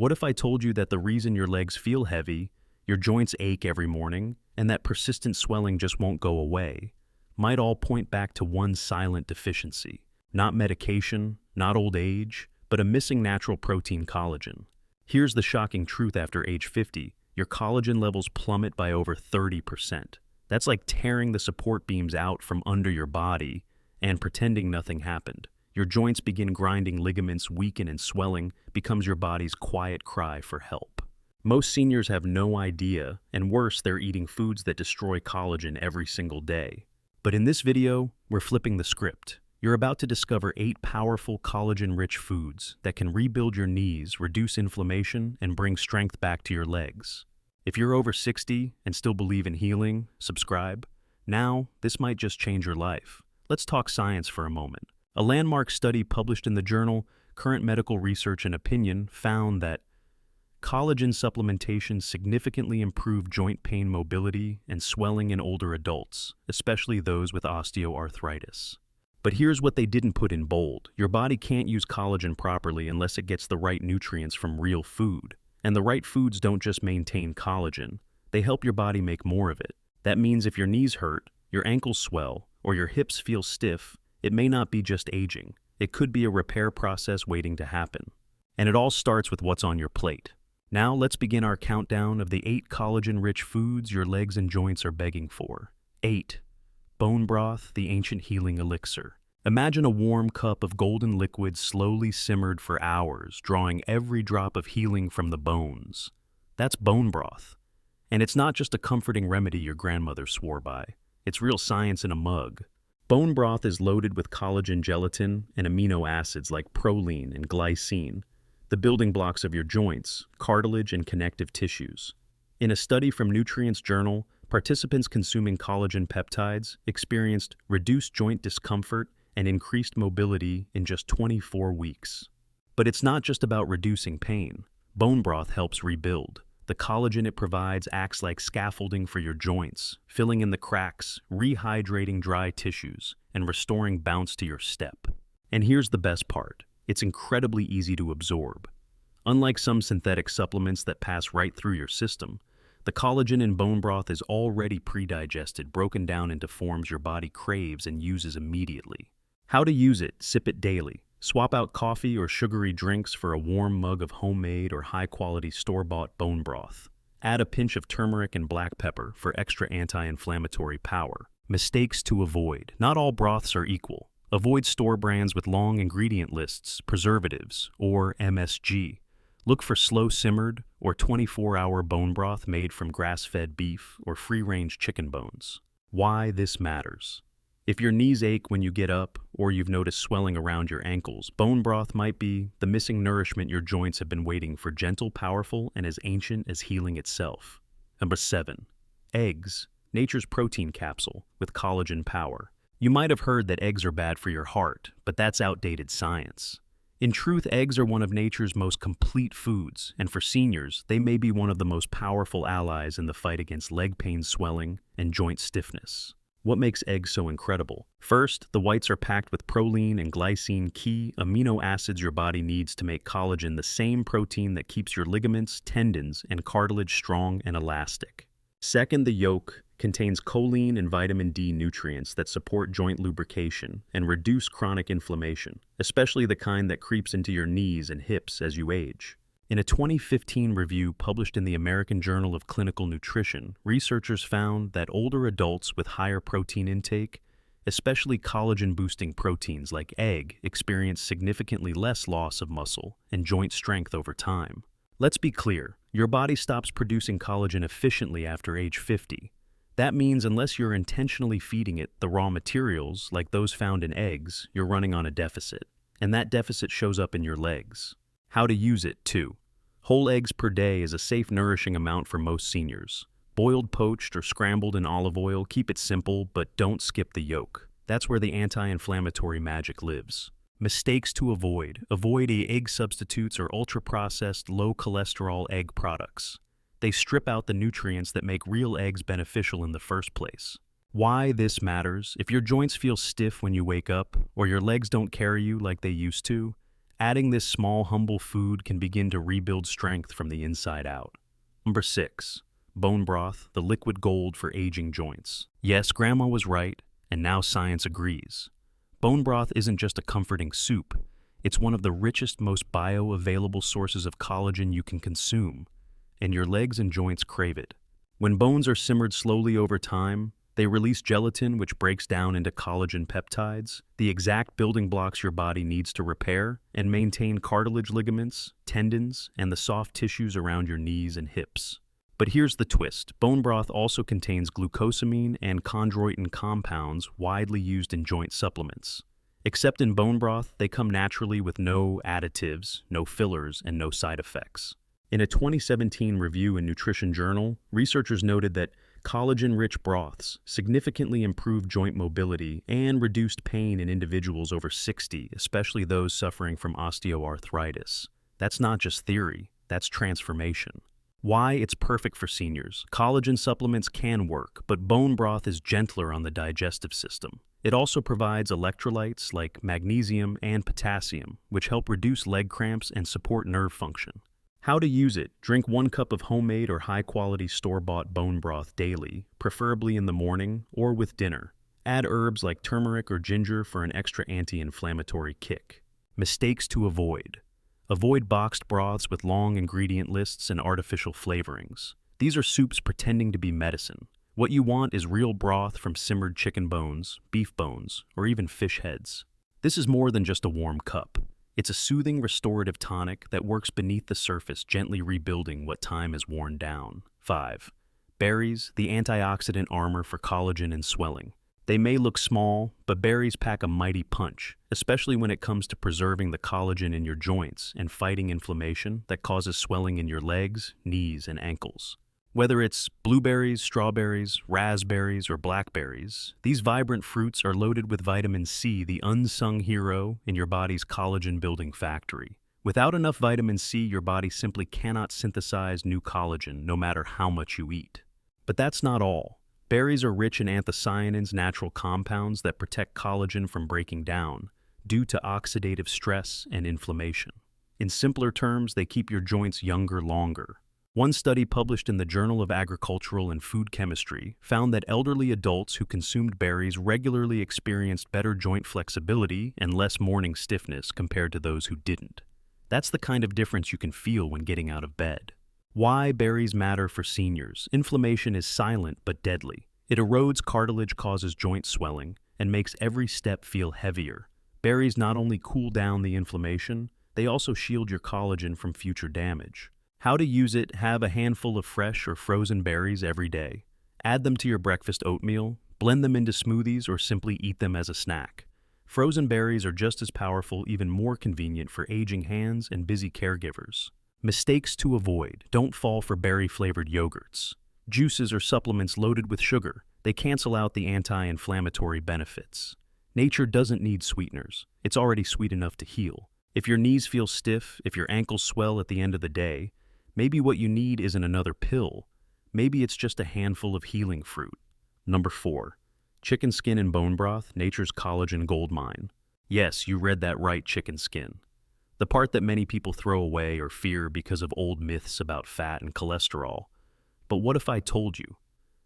What if I told you that the reason your legs feel heavy, your joints ache every morning, and that persistent swelling just won't go away, might all point back to one silent deficiency? Not medication, not old age, but a missing natural protein collagen. Here's the shocking truth: after age 50, your collagen levels plummet by over 30%. That's like tearing the support beams out from under your body and pretending nothing happened. Your joints begin grinding, ligaments weaken, and swelling becomes your body's quiet cry for help. Most seniors have no idea, and worse, they're eating foods that destroy collagen every single day. But in this video, we're flipping the script. You're about to discover 8 powerful collagen-rich foods that can rebuild your knees, reduce inflammation, and bring strength back to your legs. If you're over 60 and still believe in healing, subscribe. Now, this might just change your life. Let's talk science for a moment. A landmark study published in the journal Current Medical Research and Opinion found that collagen supplementation significantly improved joint pain, mobility, and swelling in older adults, especially those with osteoarthritis. But here's what they didn't put in bold. Your body can't use collagen properly unless it gets the right nutrients from real food. And the right foods don't just maintain collagen, they help your body make more of it. That means if your knees hurt, your ankles swell, or your hips feel stiff, it may not be just aging. It could be a repair process waiting to happen. And it all starts with what's on your plate. Now let's begin our countdown of the 8 collagen-rich foods your legs and joints are begging for. 8. Bone broth, the ancient healing elixir. Imagine a warm cup of golden liquid slowly simmered for hours, drawing every drop of healing from the bones. That's bone broth. And it's not just a comforting remedy your grandmother swore by. It's real science in a mug. Bone broth is loaded with collagen, gelatin, and amino acids like proline and glycine, the building blocks of your joints, cartilage, and connective tissues. In a study from Nutrients Journal, participants consuming collagen peptides experienced reduced joint discomfort and increased mobility in just 24 weeks. But it's not just about reducing pain. Bone broth helps rebuild. The collagen it provides acts like scaffolding for your joints, filling in the cracks, rehydrating dry tissues, and restoring bounce to your step. And here's the best part. It's incredibly easy to absorb. Unlike some synthetic supplements that pass right through your system, the collagen in bone broth is already pre-digested, broken down into forms your body craves and uses immediately. How to use it: sip it daily. Swap out coffee or sugary drinks for a warm mug of homemade or high-quality store-bought bone broth. Add a pinch of turmeric and black pepper for extra anti-inflammatory power. Mistakes to avoid: not all broths are equal. Avoid store brands with long ingredient lists, preservatives, or MSG. Look for slow-simmered or 24-hour bone broth made from grass-fed beef or free-range chicken bones. Why this matters: if your knees ache when you get up, or you've noticed swelling around your ankles, bone broth might be the missing nourishment your joints have been waiting for. Gentle, powerful, and as ancient as healing itself. Number 7. Eggs, nature's protein capsule with collagen power. You might have heard that eggs are bad for your heart, but that's outdated science. In truth, eggs are one of nature's most complete foods, and for seniors, they may be one of the most powerful allies in the fight against leg pain, swelling, and joint stiffness. What makes eggs so incredible? First, the whites are packed with proline and glycine, key amino acids your body needs to make collagen, the same protein that keeps your ligaments, tendons, and cartilage strong and elastic. Second, the yolk contains choline and vitamin D nutrients that support joint lubrication and reduce chronic inflammation, especially the kind that creeps into your knees and hips as you age. In a 2015 review published in the American Journal of Clinical Nutrition, researchers found that older adults with higher protein intake, especially collagen-boosting proteins like egg, experience significantly less loss of muscle and joint strength over time. Let's be clear, your body stops producing collagen efficiently after age 50. That means unless you're intentionally feeding it the raw materials, like those found in eggs, you're running on a deficit. And that deficit shows up in your legs. How to use it, too. Whole eggs per day is a safe, nourishing amount for most seniors. Boiled, poached, or scrambled in olive oil, keep it simple, but don't skip the yolk. That's where the anti-inflammatory magic lives. Mistakes to avoid. Avoid egg substitutes or ultra-processed, low-cholesterol egg products. They strip out the nutrients that make real eggs beneficial in the first place. Why this matters: if your joints feel stiff when you wake up, or your legs don't carry you like they used to, Adding this small, humble food can begin to rebuild strength from the inside out. Number 6. Bone broth, the liquid gold for aging joints. Yes, Grandma was right, and now science agrees. Bone broth isn't just a comforting soup. It's one of the richest, most bioavailable sources of collagen you can consume, and your legs and joints crave it. When bones are simmered slowly over time, they release gelatin, which breaks down into collagen peptides, the exact building blocks your body needs to repair and maintain cartilage, ligaments, tendons, and the soft tissues around your knees and hips. But here's the twist. Bone broth also contains glucosamine and chondroitin compounds widely used in joint supplements. Except in bone broth, they come naturally with no additives, no fillers, and no side effects. In a 2017 review in Nutrition Journal, researchers noted that collagen-rich broths significantly improved joint mobility and reduced pain in individuals over 60, especially those suffering from osteoarthritis. That's not just theory, that's transformation. Why it's perfect for seniors. Collagen supplements can work, but bone broth is gentler on the digestive system. It also provides electrolytes like magnesium and potassium, which help reduce leg cramps and support nerve function. How to use it. Drink 1 cup of homemade or high-quality store-bought bone broth daily, preferably in the morning or with dinner. Add herbs like turmeric or ginger for an extra anti-inflammatory kick. Mistakes to avoid. Avoid boxed broths with long ingredient lists and artificial flavorings. These are soups pretending to be medicine. What you want is real broth from simmered chicken bones, beef bones, or even fish heads. This is more than just a warm cup. It's a soothing, restorative tonic that works beneath the surface, gently rebuilding what time has worn down. 5. Berries, the antioxidant armor for collagen and swelling. They may look small, but berries pack a mighty punch, especially when it comes to preserving the collagen in your joints and fighting inflammation that causes swelling in your legs, knees, and ankles. Whether it's blueberries, strawberries, raspberries, or blackberries, these vibrant fruits are loaded with vitamin C, the unsung hero in your body's collagen-building factory. Without enough vitamin C, your body simply cannot synthesize new collagen, no matter how much you eat. But that's not all. Berries are rich in anthocyanins, natural compounds that protect collagen from breaking down due to oxidative stress and inflammation. In simpler terms, they keep your joints younger longer. One study published in the Journal of Agricultural and Food Chemistry found that elderly adults who consumed berries regularly experienced better joint flexibility and less morning stiffness compared to those who didn't. That's the kind of difference you can feel when getting out of bed. Why berries matter for seniors. Inflammation is silent but deadly. It erodes cartilage, causes joint swelling, and makes every step feel heavier. Berries not only cool down the inflammation, they also shield your collagen from future damage. How to use it. Have a handful of fresh or frozen berries every day. Add them to your breakfast oatmeal, blend them into smoothies, or simply eat them as a snack. Frozen berries are just as powerful, even more convenient for aging hands and busy caregivers. Mistakes to avoid. Don't fall for berry-flavored yogurts. Juices or supplements loaded with sugar. They cancel out the anti-inflammatory benefits. Nature doesn't need sweeteners. It's already sweet enough to heal. If your knees feel stiff, if your ankles swell at the end of the day, maybe what you need isn't another pill. Maybe it's just a handful of healing fruit. Number 4. Chicken skin and bone broth, nature's collagen goldmine. Yes, you read that right, chicken skin. The part that many people throw away or fear because of old myths about fat and cholesterol. But what if I told you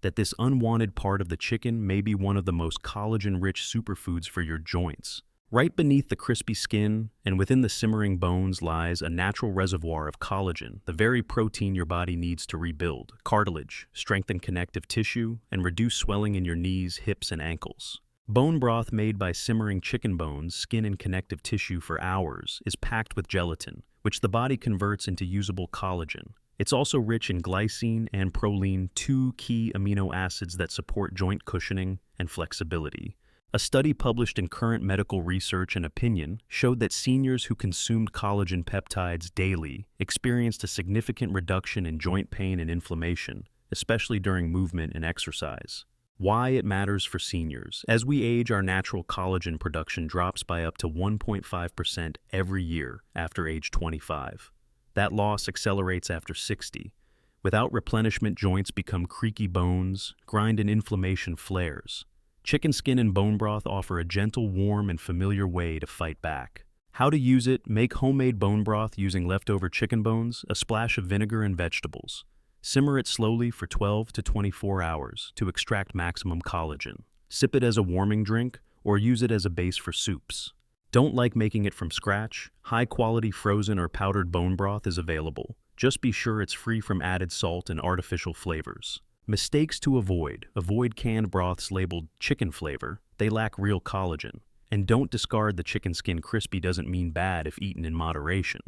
that this unwanted part of the chicken may be one of the most collagen-rich superfoods for your joints? Right beneath the crispy skin and within the simmering bones lies a natural reservoir of collagen, the very protein your body needs to rebuild cartilage, strengthen connective tissue, and reduce swelling in your knees, hips, and ankles. Bone broth made by simmering chicken bones, skin, and connective tissue for hours is packed with gelatin, which the body converts into usable collagen. It's also rich in glycine and proline, 2 key amino acids that support joint cushioning and flexibility. A study published in Current Medical Research and Opinion showed that seniors who consumed collagen peptides daily experienced a significant reduction in joint pain and inflammation, especially during movement and exercise. Why it matters for seniors. As we age, our natural collagen production drops by up to 1.5% every year after age 25. That loss accelerates after 60. Without replenishment, joints become creaky bones, grind and inflammation flares. Chicken skin and bone broth offer a gentle, warm, and familiar way to fight back. How to use it: make homemade bone broth using leftover chicken bones, a splash of vinegar and vegetables. Simmer it slowly for 12 to 24 hours to extract maximum collagen. Sip it as a warming drink or use it as a base for soups. Don't like making it from scratch? High-quality frozen or powdered bone broth is available. Just be sure it's free from added salt and artificial flavors. Mistakes to avoid: avoid canned broths labeled chicken flavor. They lack real collagen. And don't discard the chicken skin. Crispy doesn't mean bad if eaten in moderation.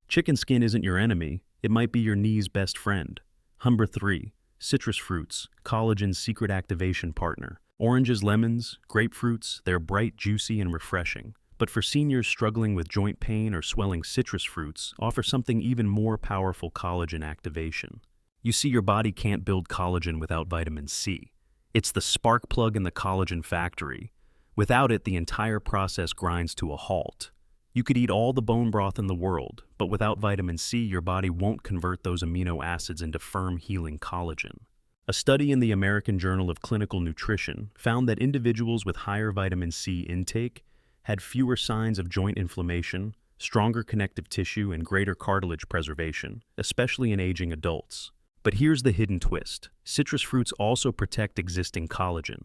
Chicken skin isn't your enemy, it might be your knee's best friend. Number 3. Citrus fruits, collagen's secret activation partner. Oranges, lemons, grapefruits, they're bright, juicy, and refreshing. But for seniors struggling with joint pain or swelling, citrus fruits offer something even more powerful: collagen activation. You see, your body can't build collagen without vitamin C. It's the spark plug in the collagen factory. Without it, the entire process grinds to a halt. You could eat all the bone broth in the world, but without vitamin C, your body won't convert those amino acids into firm, healing collagen. A study in the American Journal of Clinical Nutrition found that individuals with higher vitamin C intake had fewer signs of joint inflammation, stronger connective tissue, and greater cartilage preservation, especially in aging adults. But here's the hidden twist: citrus fruits also protect existing collagen.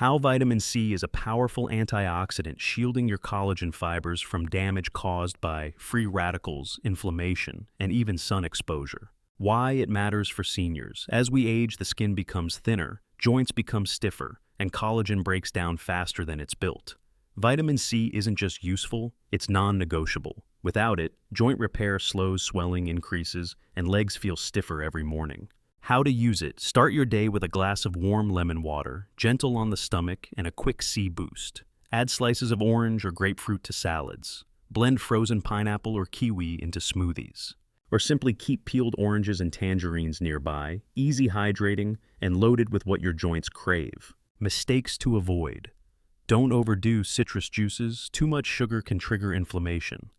How vitamin C is a powerful antioxidant, shielding your collagen fibers from damage caused by free radicals, inflammation, and even sun exposure. Why it matters for seniors: as we age, the skin becomes thinner, joints become stiffer, and collagen breaks down faster than it's built. Vitamin C isn't just useful, it's non-negotiable. Without it, joint repair slows, swelling increases, and legs feel stiffer every morning. How to use it: start your day with a glass of warm lemon water, gentle on the stomach, and a quick C boost. Add slices of orange or grapefruit to salads. Blend frozen pineapple or kiwi into smoothies. Or simply keep peeled oranges and tangerines nearby, easy hydrating, and loaded with what your joints crave. Mistakes to avoid: don't overdo citrus juices, too much sugar can trigger inflammation.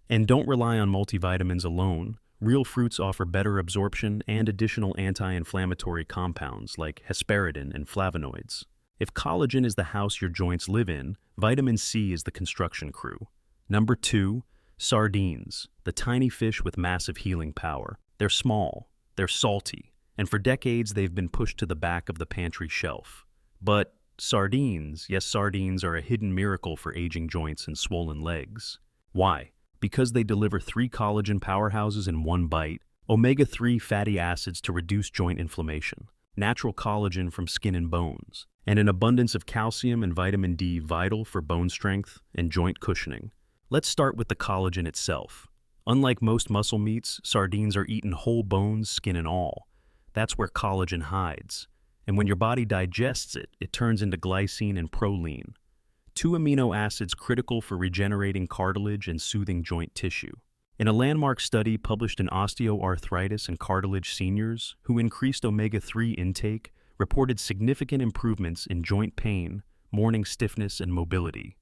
And don't rely on multivitamins alone. Real fruits offer better absorption and additional anti-inflammatory compounds like hesperidin and flavonoids. If collagen is the house your joints live in, vitamin C is the construction crew. Number 2. Sardines, the tiny fish with massive healing power. They're small, they're salty, and for decades they've been pushed to the back of the pantry shelf. But sardines, yes, sardines are a hidden miracle for aging joints and swollen legs. Why? Because they deliver 3 collagen powerhouses in one bite: omega-3 fatty acids to reduce joint inflammation, natural collagen from skin and bones, and an abundance of calcium and vitamin D, vital for bone strength and joint cushioning. Let's start with the collagen itself. Unlike most muscle meats, sardines are eaten whole, bones, skin and all. That's where collagen hides. And when your body digests it, it turns into glycine and proline, 2 amino acids critical for regenerating cartilage and soothing joint tissue. In a landmark study published in Osteoarthritis and Cartilage, seniors who increased omega-3 intake reported significant improvements in joint pain, morning stiffness, and mobility.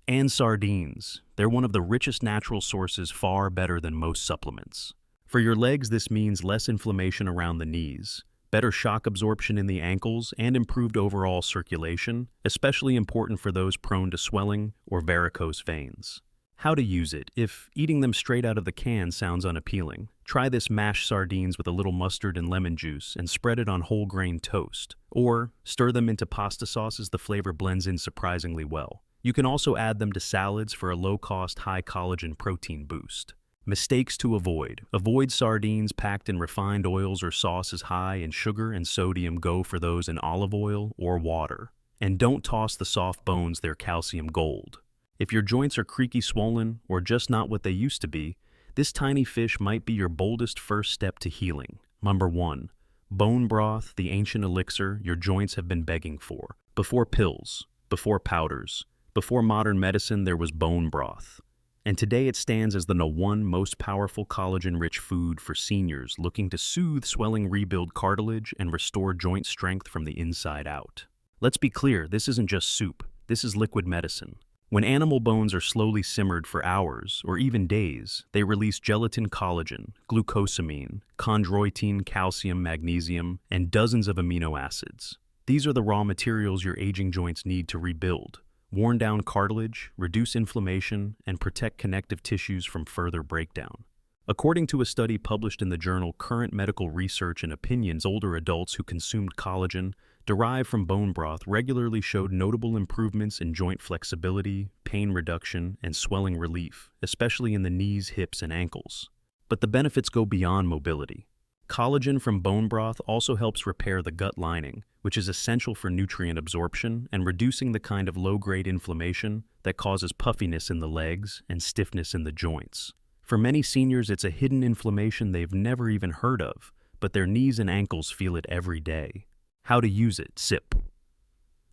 And sardines, they're one of the richest natural sources, far better than most supplements. For your legs, this means less inflammation around the knees, better shock absorption in the ankles, and improved overall circulation, especially important for those prone to swelling or varicose veins. How to use it: if eating them straight out of the can sounds unappealing, try this: mash sardines with a little mustard and lemon juice and spread it on whole grain toast. Or stir them into pasta sauces, the flavor blends in surprisingly well. You can also add them to salads for a low-cost, high-collagen protein boost. Mistakes to avoid: avoid sardines packed in refined oils or sauces high in sugar and sodium. Go for those in olive oil or water. And don't toss the soft bones, they're calcium gold. If your joints are creaky, swollen, or just not what they used to be, this tiny fish might be your boldest first step to healing. Number 1. Bone broth, the ancient elixir your joints have been begging for. Before pills, before powders, before modern medicine, there was bone broth. And today it stands as the #1 most powerful collagen-rich food for seniors looking to soothe swelling, rebuild cartilage, and restore joint strength from the inside out. Let's be clear, this isn't just soup, this is liquid medicine. When animal bones are slowly simmered for hours or even days, they release gelatin, collagen, glucosamine, chondroitin, calcium, magnesium, and dozens of amino acids. These are the raw materials your aging joints need to rebuild. worn down cartilage, reduce inflammation, and protect connective tissues from further breakdown. According to a study published in the journal Current Medical Research and Opinions, older adults who consumed collagen derived from bone broth regularly showed notable improvements in joint flexibility, pain reduction, and swelling relief, especially in the knees, hips, and ankles. But the benefits go beyond mobility. Collagen from bone broth also helps repair the gut lining, which is essential for nutrient absorption and reducing the kind of low-grade inflammation that causes puffiness in the legs and stiffness in the joints. For many seniors, it's a hidden inflammation they've never even heard of, but their knees and ankles feel it every day. How to use it: sip.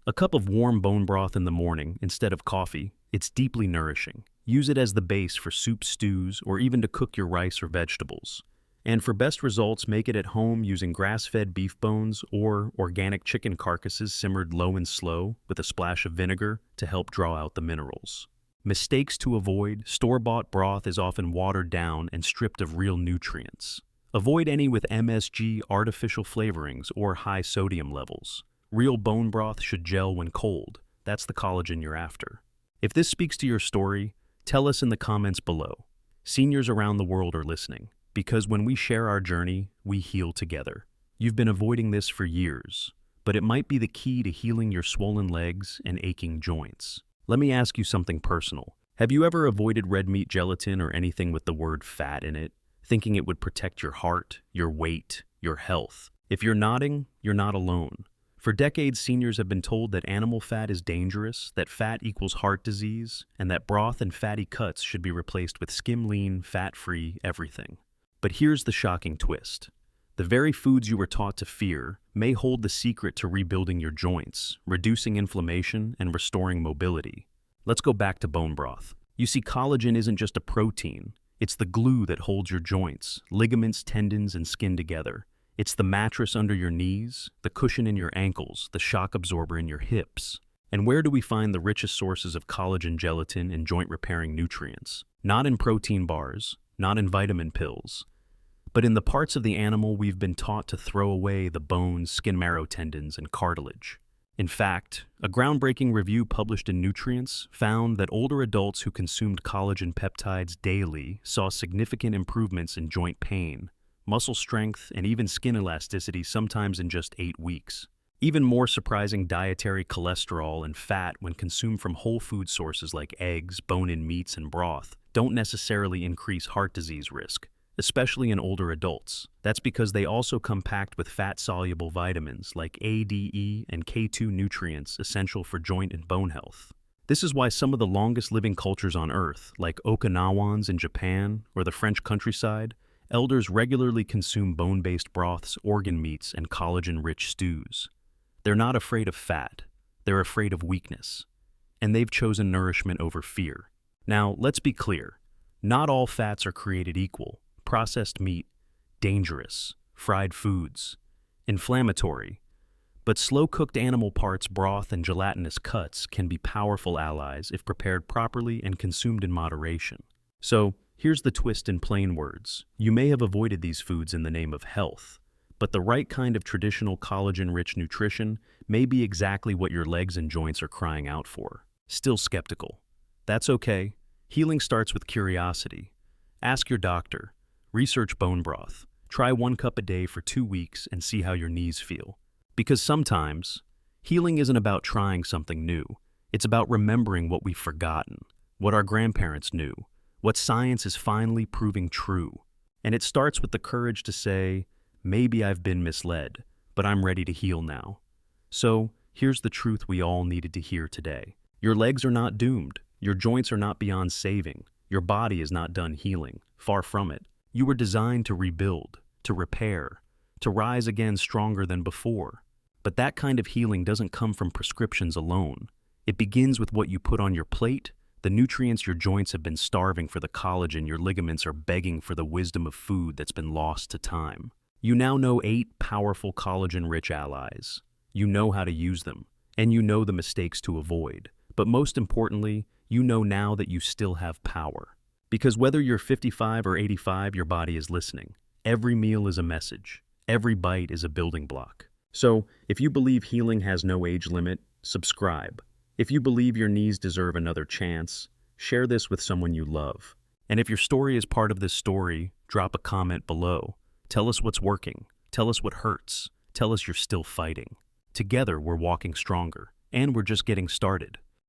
A cup of warm bone broth in the morning instead of coffee. It's deeply nourishing. Use it as the base for soup, stews, or even to cook your rice or vegetables. And for best results, make it at home using grass-fed beef bones or organic chicken carcasses simmered low and slow with a splash of vinegar to help draw out the minerals. Mistakes to avoid: store-bought broth is often watered down and stripped of real nutrients. Avoid any with MSG, artificial flavorings, or high sodium levels. Real bone broth should gel when cold. That's the collagen you're after. If this speaks to your story, tell us in the comments below. Seniors around the world are listening, because when we share our journey, we heal together. You've been avoiding this for years, but it might be the key to healing your swollen legs and aching joints. Let me ask you something personal. Have you ever avoided red meat, gelatin, or anything with the word fat in it, thinking it would protect your heart, your weight, your health? If you're nodding, you're not alone. For decades, seniors have been told that animal fat is dangerous, that fat equals heart disease, and that broth and fatty cuts should be replaced with skim-lean, fat-free everything. But here's the shocking twist. The very foods you were taught to fear may hold the secret to rebuilding your joints, reducing inflammation, and restoring mobility. Let's go back to bone broth. You see, collagen isn't just a protein. It's the glue that holds your joints, ligaments, tendons, and skin together. It's the mattress under your knees, the cushion in your ankles, the shock absorber in your hips. And where do we find the richest sources of collagen, gelatin, and joint-repairing nutrients? Not in protein bars, not in vitamin pills, but in the parts of the animal we've been taught to throw away: the bones, skin, marrow, tendons, and cartilage. In fact, a groundbreaking review published in Nutrients found that older adults who consumed collagen peptides daily saw significant improvements in joint pain, muscle strength, and even skin elasticity, sometimes in just 8 weeks. Even more surprising, dietary cholesterol and fat, when consumed from whole food sources like eggs, bone-in meats, and broth, don't necessarily increase heart disease risk, especially in older adults. That's because they also come packed with fat-soluble vitamins like A, D, E, and K2, nutrients essential for joint and bone health. This is why some of the longest-living cultures on Earth, like Okinawans in Japan or the French countryside, elders regularly consume bone-based broths, organ meats, and collagen-rich stews. They're not afraid of fat. They're afraid of weakness. And they've chosen nourishment over fear. Now, let's be clear. Not all fats are created equal. Processed meat, dangerous. Fried foods, inflammatory. But slow-cooked animal parts, broth, and gelatinous cuts can be powerful allies if prepared properly and consumed in moderation. So, here's the twist in plain words. You may have avoided these foods in the name of health, but the right kind of traditional collagen-rich nutrition may be exactly what your legs and joints are crying out for. Still skeptical? That's okay. Healing starts with curiosity. Ask your doctor. Research bone broth. Try 1 cup a day for 2 weeks and see how your knees feel. Because sometimes, healing isn't about trying something new. It's about remembering what we've forgotten, what our grandparents knew, what science is finally proving true. And it starts with the courage to say, maybe I've been misled, but I'm ready to heal now. So, here's the truth we all needed to hear today. Your legs are not doomed. Your joints are not beyond saving. Your body is not done healing. Far from it. You were designed to rebuild, to repair, to rise again stronger than before. But that kind of healing doesn't come from prescriptions alone. It begins with what you put on your plate, the nutrients your joints have been starving for, the collagen your ligaments are begging for, the wisdom of food that's been lost to time. You now know 8 powerful collagen-rich allies. You know how to use them, and you know the mistakes to avoid. But most importantly, you know now that you still have power. Because whether you're 55 or 85, your body is listening. Every meal is a message. Every bite is a building block. So, if you believe healing has no age limit, subscribe. If you believe your knees deserve another chance, share this with someone you love. And if your story is part of this story, drop a comment below. Tell us what's working. Tell us what hurts. Tell us you're still fighting. Together, we're walking stronger, and we're just getting started.